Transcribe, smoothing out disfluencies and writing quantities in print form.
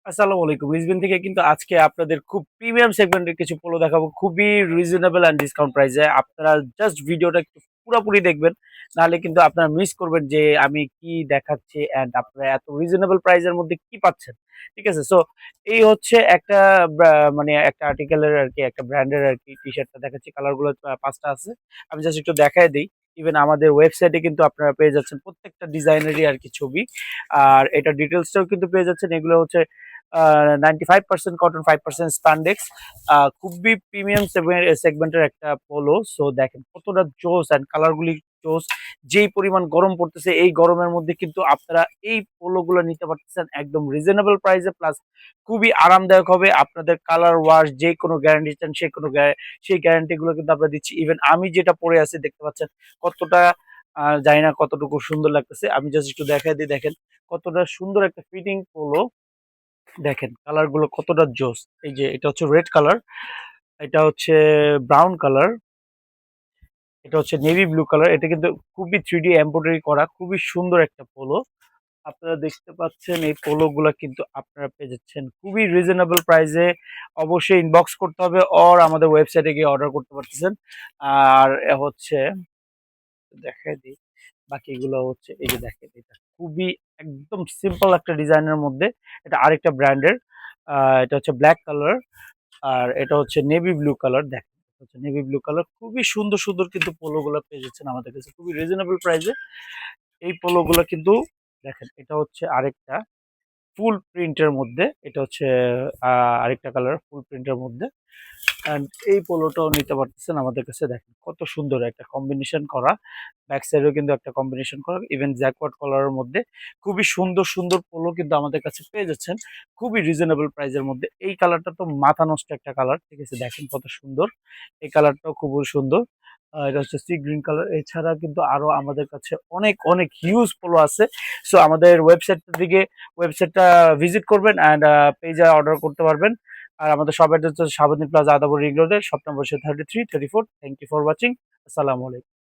আসসালামু আলাইকুম। রিজভিন থেকে কিন্তু আজকে আপনাদের খুব প্রিমিয়াম সেগমেন্টের কিছু পোলো দেখাবো। খুবই রিজনেবল অ্যান্ড ডিসকাউন্ট প্রাইসে। আপনারা জাস্ট ভিডিওটা একটু পুরাপুরি দেখবেন। নাহলে কিন্তু আপনারা মিস করবেন যে আমি কি দেখাচ্ছি অ্যান্ড আপনারা এত রিজনেবল প্রাইসের মধ্যে কি পাচ্ছেন। ঠিক আছে? সো এই হচ্ছে একটা মানে একটা আর্টিকেলের আরকি একটা ব্র্যান্ডের আরকি টি-শার্টটা দেখাচ্ছি। কালারগুলো ৫ টা আছে। আমি জাস্ট একটু দেখায় দেই। ইভেন আমাদের ওয়েবসাইটে কিন্তু আপনারা পেয়ে যাচ্ছেন প্রত্যেকটা ডিজাইনেরই আরকি ছবি। আর এটার ডিটেইলসটাও কিন্তু পেয়ে যাচ্ছেন। এগুলো হচ্ছে 95% কটন 5% স্পান্ডেক্স খুবই প্রিমিয়াম সেগমেন্টের একটা পোলো। সো দেখেন কতটা জোস অ্যান্ড কালারগুলি জোস। যেই পরিমাণ গরম পড়তেছে এই গরমের মধ্যে কিন্তু আপনারা এই পোলোগুলো নিতে পারতেছেন একদম রিজনেবল প্রাইসে প্লাস খুবই আরামদায়ক হবে। আপনাদের কালার ওয়াশ যে কোনো গ্যারান্টি চান সেই গ্যারান্টি গুলো কিন্তু আমরা দিচ্ছি। ইভেন আমি যেটা পরে আছি দেখতে পাচ্ছেন কতটা জানি না কতটুকু সুন্দর লাগতেছে। আমি জাস্ট একটু দেখাই দিই দেখেন কতটা সুন্দর একটা ফিটিং পোলো। দেখেন কালার গুলো কতটা জোস। এই যে এটা হচ্ছে রেড কালার, এটা হচ্ছে ব্রাউন কালার, এটা হচ্ছে নেভি ব্লু কালার। এটা কিন্তু খুবই 3D এমব্রয়ডারি করা, খুবই সুন্দর একটা পোলো। আপনারা দেখতে পাচ্ছেন এই পোলো গুলা কিন্তু আপনারা পেয়ে যাচ্ছেন খুবই রিজনেবল প্রাইসে। অবশ্যই ইনবক্স করতে হবে অর আমাদের ওয়েবসাইটে গিয়ে অর্ডার করতে পারতেছেন। আর হচ্ছে দেখাই দিই বাকিগুলো হচ্ছে এই যে দেখেন এটা খুবই একদম সিম্পল একটা ডিজাইনের মধ্যে। এটা আরেকটা ব্র্যান্ডের। এটা হচ্ছে ব্ল্যাক কালার আর এটা হচ্ছে নেভি ব্লু কালার। দেখেন এটা হচ্ছে নেভি ব্লু কালার। খুবই সুন্দর সুন্দর কিন্তু পোলো গুলো পেয়ে যাচ্ছেন আমাদের কাছে খুবই রিজনেবল প্রাইসে। এই পোলো গুলো কিন্তু দেখেন এটা হচ্ছে আরেকটা ফুল প্রিন্টের মধ্যে। এটা হচ্ছে আরেকটা কালার ফুল প্রিন্টের মধ্যে। অ্যান্ড এই পোলোটাও নিতে পারতেছেন আমাদের কাছে। দেখেন কত সুন্দর একটা কম্বিনেশন করা। ব্যাক সাইডেও কিন্তু একটা কম্বিনেশন করা। ইভেন জ্যাকওয়ার্ড কলারের মধ্যে খুবই সুন্দর সুন্দর পোলো কিন্তু আমাদের কাছে পেয়ে যাচ্ছেন খুবই রিজনেবল প্রাইসের মধ্যে। এই কালারটা তো মাথা নষ্ট একটা কালার। ঠিক আছে? দেখেন কত সুন্দর। এই কালারটাও খুবই সুন্দর। এটা হচ্ছে সি গ্রিন কালার। এছাড়া কিন্তু আরো আমাদের কাছে অনেক অনেক হিউজ পোলো আছে। সো আমাদের ওয়েবসাইটটা ভিজিট করবেন অ্যান্ড পেজে অর্ডার করতে পারবেন। আর আমাদের শপ অ্যাড্রেস হচ্ছে শাহাবুদ্দিন প্লাজা, আদাবর রিং রোডে, শপ নম্বর হচ্ছে 33 34। Thank you for watching. আসসালামু আলাইকুম।